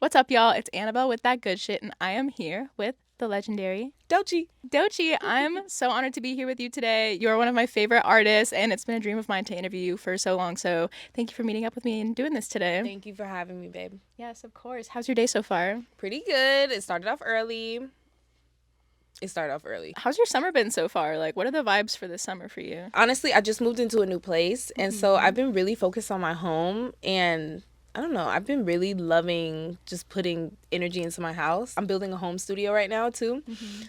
What's up, y'all? It's Annabelle with That Good Shit, and I am here with the legendary Doechii. Doechii. I'm so honored to be here with you today. You're one of my favorite artists, and it's been a dream of mine to interview you for so long. So thank you for meeting up with me and doing this today. Thank you for having me, babe. Yes, of course. How's your day so far? Pretty good. It started off early. How's your summer been so far? Like, what are the vibes for this summer for you? Honestly, I just moved into a new place, and so I've been really focused on my home, and I don't know, I've been really loving just putting energy into my house. I'm building a home studio right now too.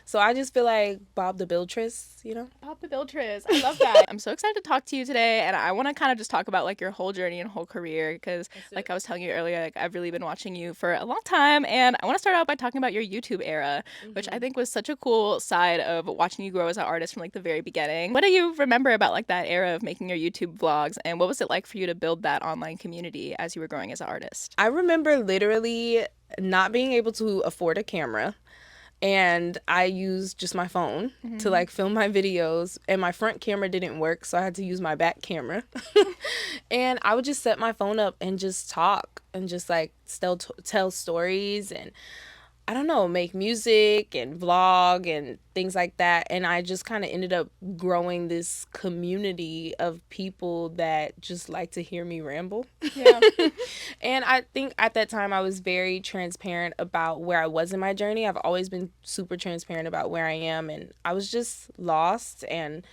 So I just feel like Bob the Buildress, you know? Bob the Buildress. I love that. I'm so excited to talk to you today, and I want to kind of just talk about like your whole journey and whole career because like I was telling you earlier, like I've really been watching you for a long time, and I want to start out by talking about your YouTube era, which I think was such a cool side of watching you grow as an artist from like the very beginning. What do you remember about like that era of making your YouTube vlogs, and what was it like for you to build that online community as you were growing as an artist? I remember literally not being able to afford a camera, and I used just my phone to like film my videos, and my front camera didn't work, so I had to use my back camera. And I would just set my phone up and just talk and just like tell stories and I don't know, make music and vlog and things like that. And I just kind of ended up growing this community of people that just like to hear me ramble. Yeah. And I think at that time I was very transparent about where I was in my journey. I've always been super transparent about where I am. And I was just lost and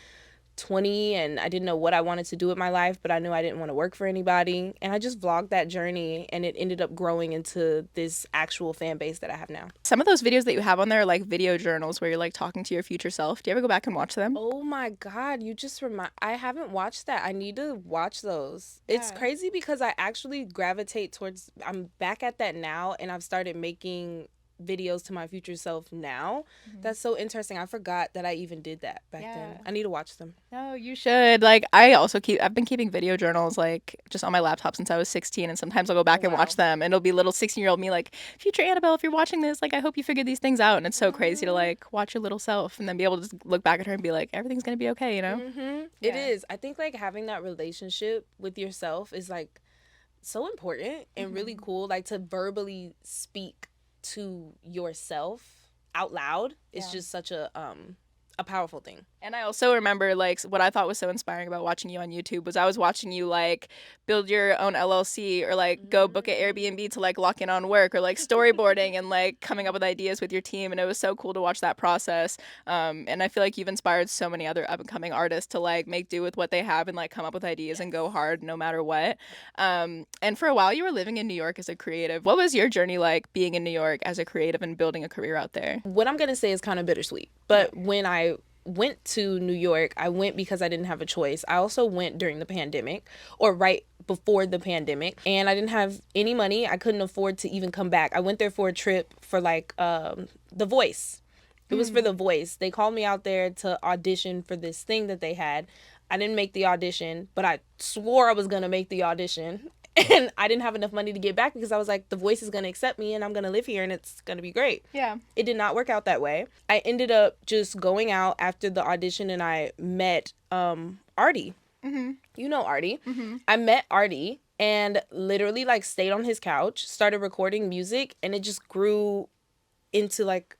20 and I didn't know what I wanted to do with my life, but I knew I didn't want to work for anybody. And I just vlogged that journey, and it ended up growing into this actual fan base that I have now. Some of those videos that you have on there are like video journals where you're like talking to your future self. Do you ever go back and watch them? Oh my God, you just I haven't watched that. I need to watch those. It's crazy because I actually gravitate towards, I'm back at that now, and I've started making videos to my future self now. That's so interesting. I forgot that I even did that back then. I need to watch them. No, you should. Like I've been keeping video journals like just on my laptop since I was 16, and sometimes I'll go back and watch them, and it'll be little 16-year-old me like, future Annabelle, if you're watching this, like I hope you figured these things out. And it's so crazy to like watch your little self and then be able to just look back at her and be like, everything's gonna be okay, you know? It is. I think like having that relationship with yourself is like so important and really cool. Like to verbally speak to yourself out loud is just such a powerful thing. And I also remember like what I thought was so inspiring about watching you on YouTube was I was watching you like build your own LLC or like go book an Airbnb to like lock in on work or like storyboarding and like coming up with ideas with your team, and it was so cool to watch that process. And I feel like you've inspired so many other up and coming artists to like make do with what they have and like come up with ideas and go hard no matter what. And for a while you were living in New York as a creative. What was your journey like being in New York as a creative and building a career out there? What I'm gonna say is kind of bittersweet, but when I went to New York, I went because I didn't have a choice. I also went during the pandemic or right before the pandemic, and I didn't have any money. I couldn't afford to even come back. I went there for a trip for like The Voice. It was for The Voice. They called me out there to audition for this thing that they had. I didn't make the audition, but I swore I was gonna make the audition. And I didn't have enough money to get back because I was like, The Voice is going to accept me and I'm going to live here and it's going to be great. Yeah. It did not work out that way. I ended up just going out after the audition and I met Artie. You know Artie. I met Artie and literally like stayed on his couch, started recording music, and it just grew into like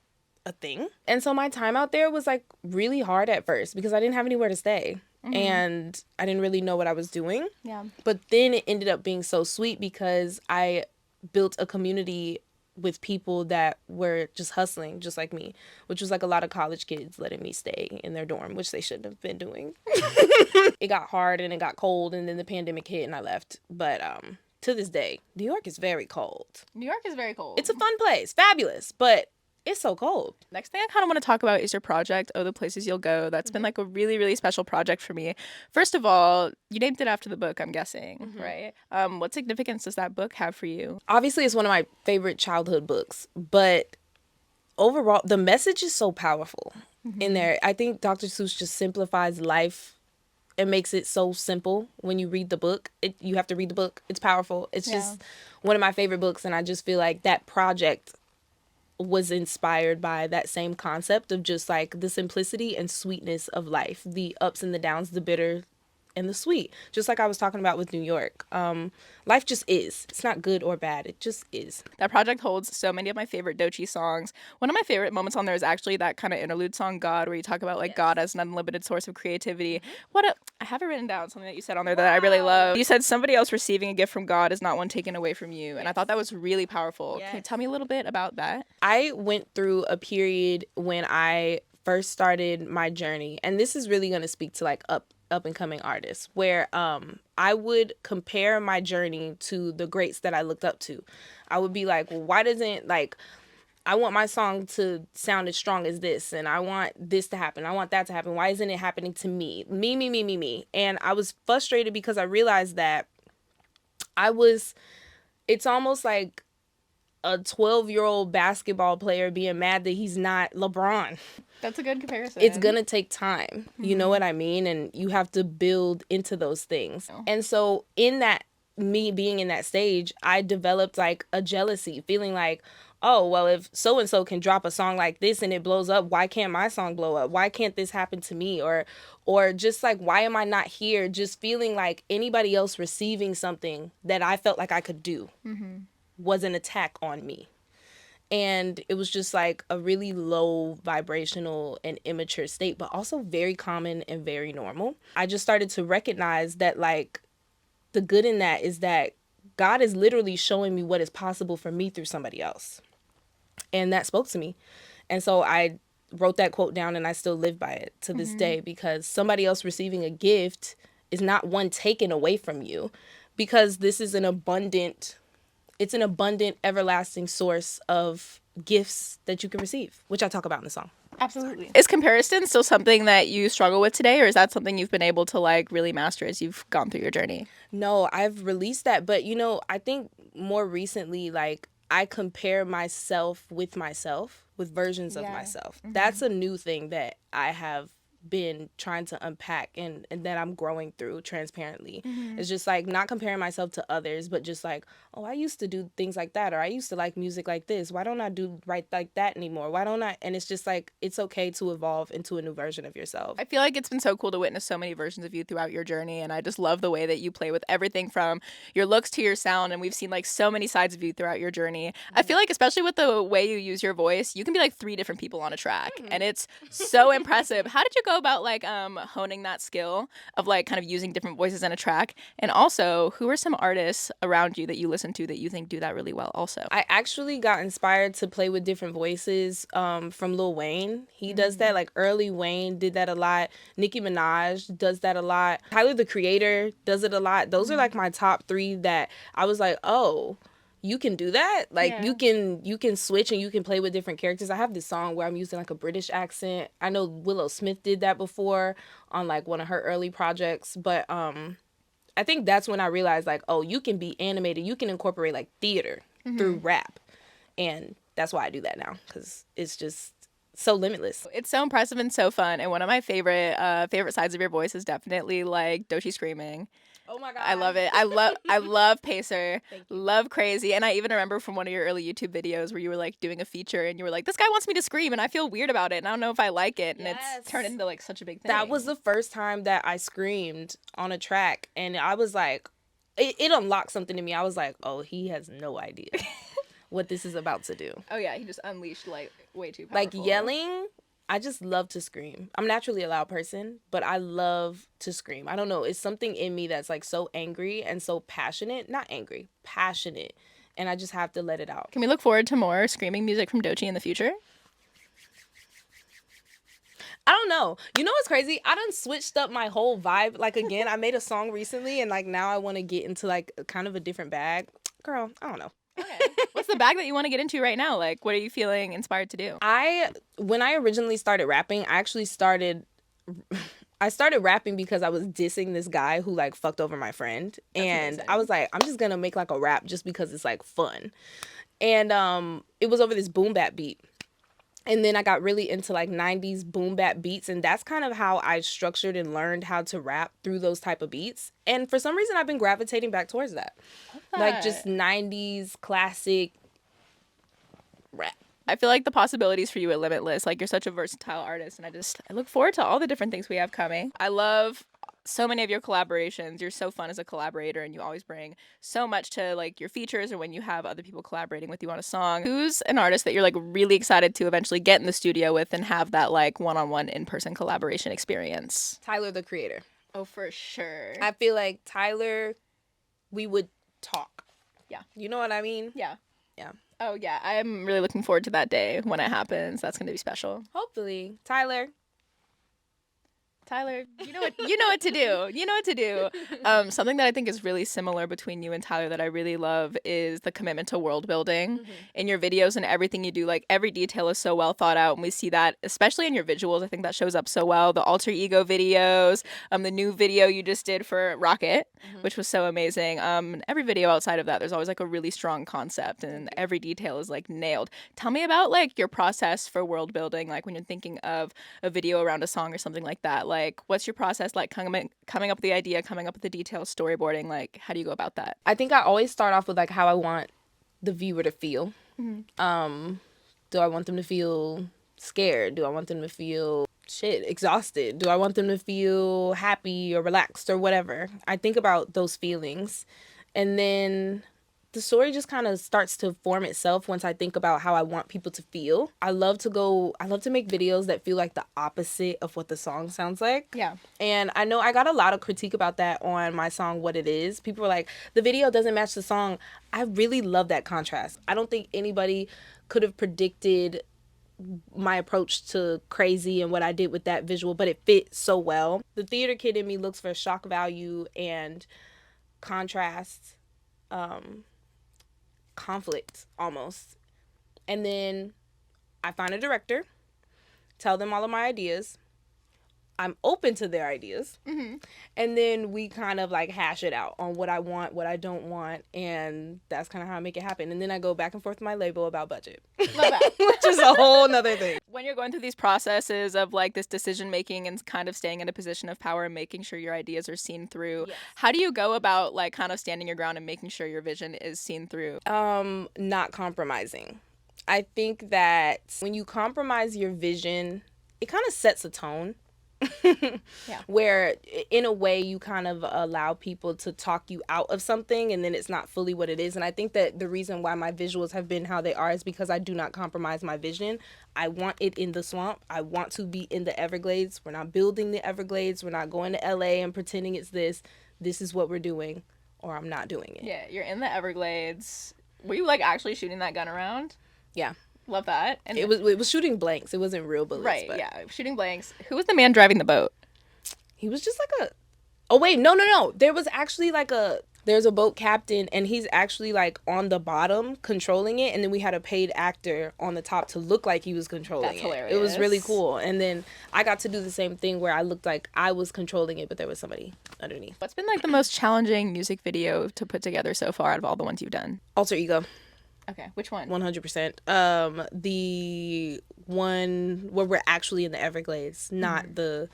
a thing. And so my time out there was like really hard at first because I didn't have anywhere to stay. And I didn't really know what I was doing. Yeah. But then it ended up being so sweet because I built a community with people that were just hustling just like me, which was like a lot of college kids letting me stay in their dorm, which they shouldn't have been doing. It got hard and it got cold, and then the pandemic hit and I left. But to this day, New York is very cold. New York is very cold. It's a fun place, fabulous, but it's so cold. Next thing I kind of want to talk about is your project, Oh, the Places You'll Go. That's been like a really, really special project for me. First of all, you named it after the book, I'm guessing, right? What significance does that book have for you? Obviously, it's one of my favorite childhood books, but overall, the message is so powerful in there. I think Dr. Seuss just simplifies life and makes it so simple when you read the book. You have to read the book. It's powerful. It's just one of my favorite books, and I just feel like that project was inspired by that same concept of just like the simplicity and sweetness of life, the ups and the downs, the bitter and the sweet. Just like I was talking about with New York. Life just is. It's not good or bad. It just is. That project holds so many of my favorite Doechii songs. One of my favorite moments on there is actually that kind of interlude song God, where you talk about like God as an unlimited source of creativity. I have it written down, something that you said on there that I really love. You said somebody else receiving a gift from God is not one taken away from you. And I thought that was really powerful. Can you tell me a little bit about that? I went through a period when I first started my journey, and this is really going to speak to like up and coming artists, where I would compare my journey to the greats that I looked up to. I would be like, well, why doesn't, like, I want my song to sound as strong as this, and I want this to happen, I want that to happen. Why isn't it happening to me? Me. And I was frustrated because I realized that it's almost like a 12-year-old basketball player being mad that he's not LeBron. That's a good comparison. It's going to take time. You know what I mean? And you have to build into those things. And so in that, me being in that stage, I developed like a jealousy, feeling like, oh, well, if so-and-so can drop a song like this and it blows up, why can't my song blow up? Why can't this happen to me? Or just like, why am I not here? Just feeling like anybody else receiving something that I felt like I could do was an attack on me. And it was just like a really low vibrational and immature state, but also very common and very normal. I just started to recognize that like the good in that is that God is literally showing me what is possible for me through somebody else. And that spoke to me. And so I wrote that quote down, and I still live by it to this day, because somebody else receiving a gift is not one taken away from you, because this is an abundant, everlasting source of gifts that you can receive, which I talk about in the song. Absolutely. Is comparison still something that you struggle with today, or is that something you've been able to like really master as you've gone through your journey? No, I've released that. But, I think more recently, like, I compare myself, with versions of myself. That's a new thing that I have been trying to unpack and that I'm growing through transparently. It's just like not comparing myself to others, but just like, oh, I used to do things like that, or I used to like music like this. Why don't I do right like that anymore? Why don't I? And it's just like, it's okay to evolve into a new version of yourself. I feel like it's been so cool to witness so many versions of you throughout your journey, and I just love the way that you play with everything from your looks to your sound, and we've seen like so many sides of you throughout your journey. I feel like especially with the way you use your voice, you can be like 3 different people on a track, and it's so impressive. How did you go about like honing that skill of like kind of using different voices in a track? And also, who are some artists around you that you listen to that you think do that really well also? I actually got inspired to play with different voices from Lil Wayne. He does that. Like early Wayne did that a lot. Nicki Minaj does that a lot. Tyler, the Creator, does it a lot. Those are like my top 3 that I was like, oh, you can do that. Like you can switch and you can play with different characters. I have this song where I'm using like a British accent. I know Willow Smith did that before on like one of her early projects, but I think that's when I realized like, oh, you can be animated. You can incorporate like theater through rap. And that's why I do that now, because it's just so limitless. It's so impressive and so fun. And one of my favorite sides of your voice is definitely like Doechii screaming. Oh my God. I love it. I love Pacer. Love Crazy. And I even remember from one of your early YouTube videos where you were like doing a feature and you were like, this guy wants me to scream and I feel weird about it and I don't know if I like it. And it's turned into like such a big thing. That was the first time that I screamed on a track, and I was like, it unlocked something in me. I was like, oh, he has no idea what this is about to do. Oh yeah, he just unleashed like way too powerful. Like yelling, I just love to scream. I'm naturally a loud person, but I love to scream. I don't know. It's something in me that's like so angry and so passionate. Not angry, passionate. And I just have to let it out. Can we look forward to more screaming music from Doechii in the future? I don't know. You know what's crazy? I done switched up my whole vibe. Like, again, I made a song recently, and like now I want to get into like kind of a different bag. Girl, I don't know. Okay. What's the bag that you want to get into right now? Like, what are you feeling inspired to do? When I originally started rapping, I started rapping because I was dissing this guy who like fucked over my friend. That's and amazing. I was like, I'm just gonna make like a rap just because it's like fun. And it was over this boom bap beat. And then I got really into like 90s boom bap beats, and that's kind of how I structured and learned how to rap, through those type of beats. And for some reason I've been gravitating back towards that. Like just 90s classic rap. I feel like the possibilities for you are limitless. Like, you're such a versatile artist, and I look forward to all the different things we have coming. I love so many of your collaborations, you're so fun as a collaborator, and you always bring so much to like your features or when you have other people collaborating with you on a song. Who's an artist that you're like really excited to eventually get in the studio with and have that like one-on-one in-person collaboration experience? Tyler, the Creator. Oh, for sure. I feel like Tyler, we would talk. Yeah. You know what I mean? Yeah. Yeah. Oh, yeah. I'm really looking forward to that day when it happens. That's going to be special. Hopefully. Tyler, you know what to do. You know what to do. Something that I think is really similar between you and Tyler that I really love is the commitment to world building in your videos and everything you do. Like every detail is so well thought out, and we see that especially in your visuals. I think that shows up so well. The alter ego videos, the new video you just did for Rocket, which was so amazing. Every video outside of that, there's always like a really strong concept, and every detail is like nailed. Tell me about like your process for world building, like when you're thinking of a video around a song or something like that. Like, what's your process like coming up with the idea, coming up with the details, storyboarding? Like, how do you go about that? I think I always start off with like how I want the viewer to feel. Do I want them to feel scared? Do I want them to feel exhausted? Do I want them to feel happy or relaxed or whatever? I think about those feelings, and then the story just kind of starts to form itself once I think about how I want people to feel. I love to make videos that feel like the opposite of what the song sounds like. Yeah. And I know I got a lot of critique about that on my song What It Is. People were like, the video doesn't match the song. I really love that contrast. I don't think anybody could have predicted my approach to Crazy and what I did with that visual, but it fit so well. The theater kid in me looks for shock value and contrast, conflict almost. And then I find a director, tell them all of my ideas. I'm open to their ideas. And then we kind of like hash it out on what I want, what I don't want. And that's kind of how I make it happen. And then I go back and forth with my label about budget. Love that. Which is a whole nother thing. When you're going through these processes of like this decision making and kind of staying in a position of power and making sure your ideas are seen through, how do you go about like kind of standing your ground and making sure your vision is seen through? Not compromising. I think that when you compromise your vision, it kind of sets a tone. Where in a way you kind of allow people to talk you out of something, and then it's not fully what it is. And I think that the reason why my visuals have been how they are is because I do not compromise my vision. I want it in the swamp. I want to be in the Everglades. We're not building the Everglades. We're not going to LA and pretending it's this. This is what we're doing, or I'm not doing it. Yeah, you're in the Everglades. Were you like actually shooting that gun around? Yeah. Love that. And it was shooting blanks. It wasn't real bullets. Right, but yeah. Shooting blanks. Who was the man driving the boat? He was just like a... Oh, wait. No. There was actually like there's a boat captain, and he's actually like on the bottom controlling it. And then we had a paid actor on the top to look like he was controlling it. That's hilarious. It was really cool. And then I got to do the same thing where I looked like I was controlling it, but there was somebody underneath. What's been like the most challenging music video to put together so far out of all the ones you've done? Alter Ego. Okay, which one? 100%. The one where we're actually in the Everglades, not the...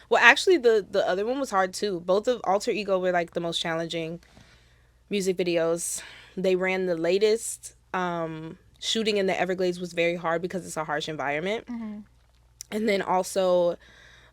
Well, actually, the other one was hard, too. Both of Alter Ego were, like, the most challenging music videos. They ran the latest. Shooting in the Everglades was very hard because it's a harsh environment. And then also...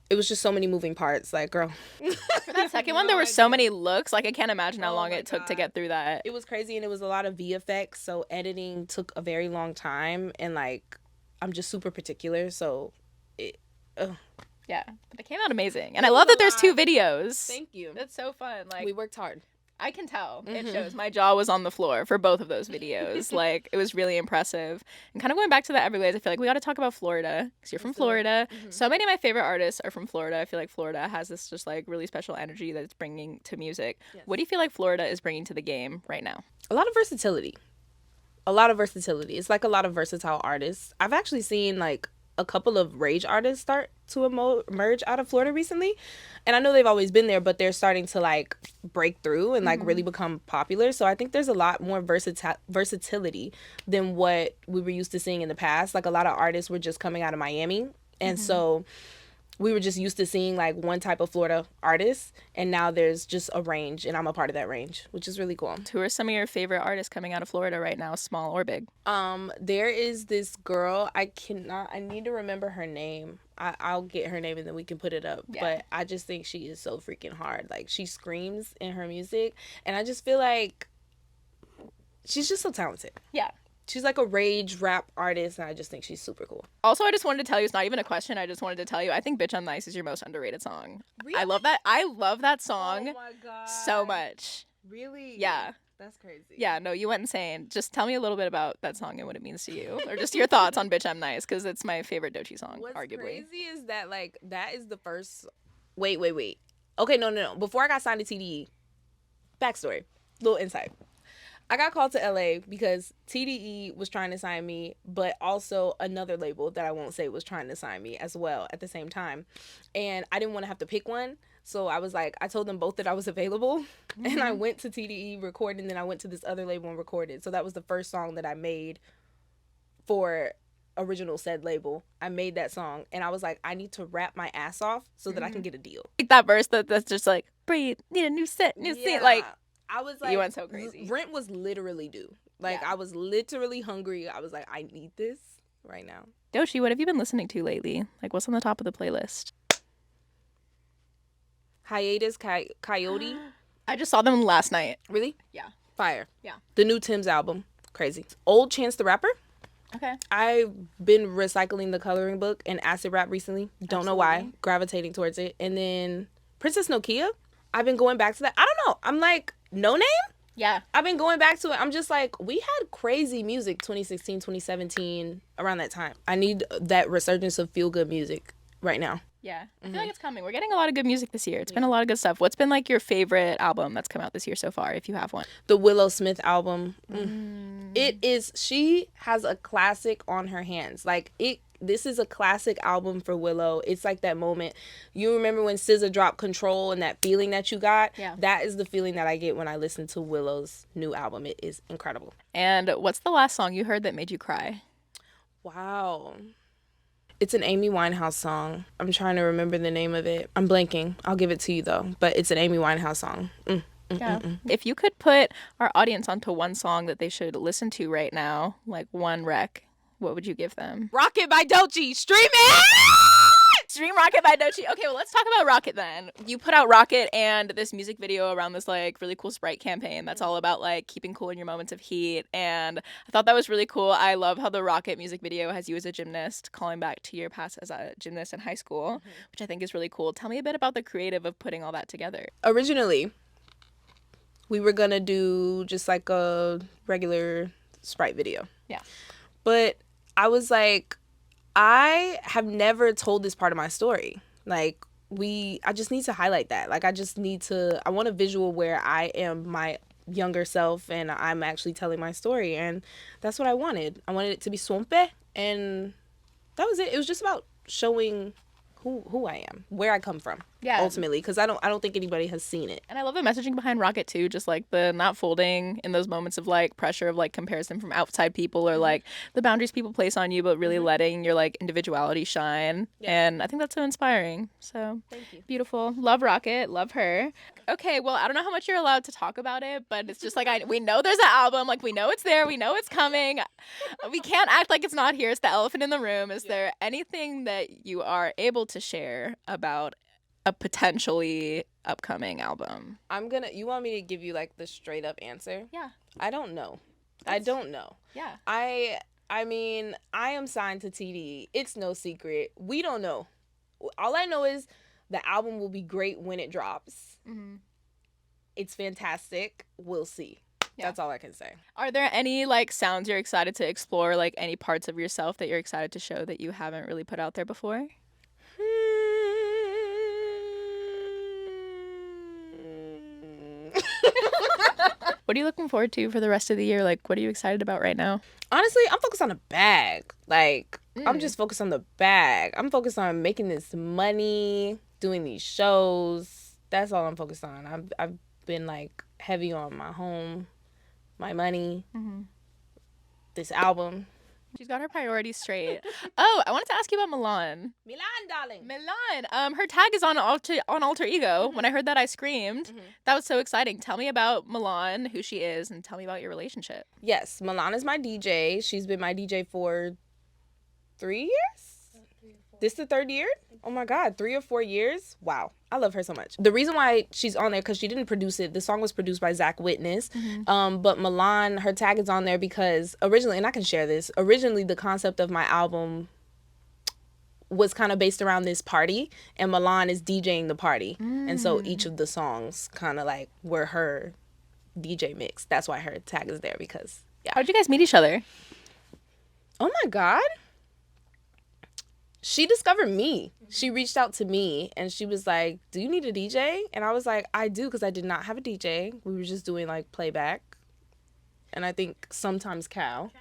It was just so many moving parts, like, girl. For that second one, there were so many looks. Like, I can't imagine how long it took to get through that. It was crazy, and it was a lot of VFX, so editing took a very long time, and, like, I'm just super particular, so it... Yeah, but they came out amazing. And I love that there's 2 videos. Thank you. That's so fun. Like, we worked hard. I can tell. It shows. My jaw was on the floor for both of those videos. Like, it was really impressive. And kind of going back to the Everglades, I feel like we got to talk about Florida because you're from Florida. So many of my favorite artists are from Florida. I feel like Florida has this just like really special energy that it's bringing to music. What do you feel like Florida is bringing to the game right now? A lot of versatility. It's like a lot of versatile artists. I've actually seen like a couple of rage artists start to emerge out of Florida recently. And I know they've always been there, but they're starting to like break through and like really become popular. So I think there's a lot more versatility than what we were used to seeing in the past. Like a lot of artists were just coming out of Miami. And so we were just used to seeing like one type of Florida artist, and now there's just a range, and I'm a part of that range, which is really cool. Who are some of your favorite artists coming out of Florida right now, small or big? There is this girl, I need to remember her name. I'll get her name and then we can put it up. Yeah. But I just think she is so freaking hard. Like, she screams in her music, and I just feel like she's just so talented. Yeah. She's like a rage rap artist, and I just think she's super cool. Also, I just wanted to tell you, it's not even a question. I just wanted to tell you, I think Bitch I'm Nice is your most underrated song. Really? I love that. I love that song Oh my God. so much. Really? Yeah. That's crazy. Yeah, no, you went insane. Just tell me a little bit about that song and what it means to you. Or just your thoughts on Bitch I'm Nice, because it's my favorite Doechii song, What's arguably. crazy is that, like, that is the first... Wait. Okay, no. Before I got signed to TDE, backstory, little insight. I got called to LA because TDE was trying to sign me, but also another label that I won't say was trying to sign me as well at the same time. And I didn't want to have to pick one. So I was like, I told them both that I was available. Mm-hmm. And I went to TDE, recorded, and then I went to this other label and recorded. So that was the first song that I made for original said label. I made that song, and I was like, I need to rap my ass off so that I can get a deal. Like that verse that's just like, breathe, need a new set, new scene. Like, I was like, you went so crazy. Rent was literally due. Like, I was literally hungry. I was like, I need this right now. Doechii, what have you been listening to lately? Like, what's on the top of the playlist? Hiatus Coyote. I just saw them last night. Really? Yeah. Fire. Yeah. The new Tim's album. Crazy. Old Chance the Rapper. Okay. I've been recycling the coloring book and acid rap recently. Don't know why. Gravitating towards it. And then Princess Nokia. I've been going back to that. I don't know. I'm like, No Name? Yeah. I've been going back to it. I'm just like, we had crazy music 2016, 2017, around that time. I need that resurgence of feel-good music right now. Yeah. I feel like it's coming. We're getting a lot of good music this year. It's been a lot of good stuff. What's been like your favorite album that's come out this year so far, if you have one? The Willow Smith album. It is, she has a classic on her hands. Like, this is a classic album for Willow. It's like that moment. You remember when SZA dropped Control and that feeling that you got? Yeah. That is the feeling that I get when I listen to Willow's new album. It is incredible. And what's the last song you heard that made you cry? Wow. It's an Amy Winehouse song. I'm trying to remember the name of it. I'm blanking. I'll give it to you, though. But it's an Amy Winehouse song. If you could put our audience onto one song that they should listen to right now, like one rec, what would you give them? Rocket by Doechii. Stream it! Stream Rocket by Doechii. Okay, well, let's talk about Rocket then. You put out Rocket and this music video around this like really cool Sprite campaign that's all about like keeping cool in your moments of heat, and I thought that was really cool. I love how the Rocket music video has you as a gymnast, calling back to your past as a gymnast in high school, which I think is really cool. Tell me a bit about the creative of putting all that together. Originally, we were gonna do just like a regular Sprite video. Yeah. But I was like, I have never told this part of my story. Like, I just need to highlight that. Like, I want a visual where I am my younger self and I'm actually telling my story. And that's what I wanted. I wanted it to be swampe. And that was it. It was just about showing who I am, where I come from. Yeah. Ultimately, because I don't think anybody has seen it. And I love the messaging behind Rocket too, just like the not folding in those moments of like pressure of like comparison from outside people or like the boundaries people place on you, but really letting your like individuality shine. Yeah. And I think that's so inspiring. So thank you. Beautiful. Love Rocket. Love her. Okay, well, I don't know how much you're allowed to talk about it, but it's just like we know there's an album, like we know it's there, we know it's coming. We can't act like it's not here. It's the elephant in the room. Is there anything that you are able to share about a potentially upcoming album? You want me to give you like the straight up answer? Yeah. I don't know. I don't know. Yeah. I mean, I am signed to TDE. It's no secret. We don't know. All I know is the album will be great when it drops. Mm-hmm. It's fantastic. We'll see. Yeah. That's all I can say. Are there any like sounds you're excited to explore, like any parts of yourself that you're excited to show that you haven't really put out there before? What are you looking forward to for the rest of the year? Like, what are you excited about right now? Honestly, I'm focused on the bag. Like, I'm just focused on the bag. I'm focused on making this money, doing these shows. That's all I'm focused on. I've been, like, heavy on my home, my money, this album. She's got her priorities straight. Oh, I wanted to ask you about Milan. Milan, darling. Milan. Her tag is on Alter Ego. When I heard that, I screamed. That was so exciting. Tell me about Milan, who she is, and tell me about your relationship. Yes, Milan is my DJ. She's been my DJ for 3 years? This is the third year? Oh my God, 3 or 4 years? Wow, I love her so much. The reason why she's on there, because she didn't produce it. The song was produced by Zach Witness. But Milan, her tag is on there because originally, and I can share this, originally the concept of my album was kind of based around this party, and Milan is DJing the party. And so each of the songs kind of like were her DJ mix. That's why her tag is there because, yeah. How'd you guys meet each other? Oh my God. She discovered me. She reached out to me and she was like, do you need a DJ? And I was like, I do, because I did not have a DJ. We were just doing like playback. And I think sometimes Cal.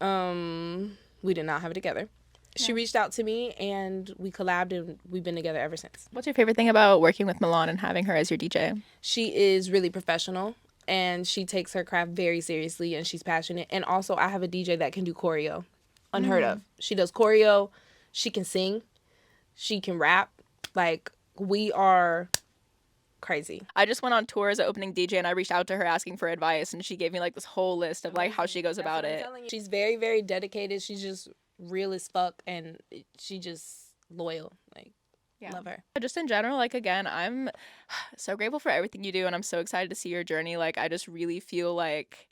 We did not have it together. Yeah. She reached out to me and we collabed and we've been together ever since. What's your favorite thing about working with Milan and having her as your DJ? She is really professional and she takes her craft very seriously and she's passionate. And also I have a DJ that can do choreo. Unheard of. She does choreo. She can sing. She can rap. Like, we are crazy. I just went on tour as an opening DJ and I reached out to her asking for advice and she gave me like this whole list of like how she goes about it. She's very, very dedicated. She's just real as fuck and she just loyal. Like, yeah. Love her. Just in general, like, again, I'm so grateful for everything you do and I'm so excited to see your journey. Like, I just really feel like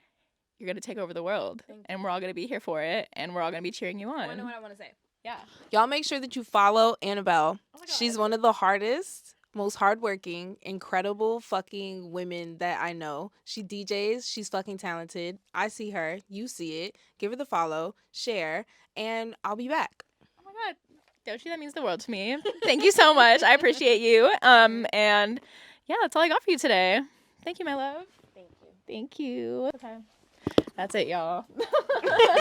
you're going to take over the world and we're all going to be here for it and we're all going to be cheering you on. I know what I want to say. Yeah. Y'all make sure that you follow Annabelle. She's one of the hardest, most hardworking, incredible fucking women that I know. She DJs. She's fucking talented. I see her. You see it. Give her the follow, share, and I'll be back. Oh my God. Doechii, that means the world to me. Thank you so much. I appreciate you. And yeah, that's all I got for you today. Thank you, my love. Thank you. Thank you. Okay. That's it, y'all.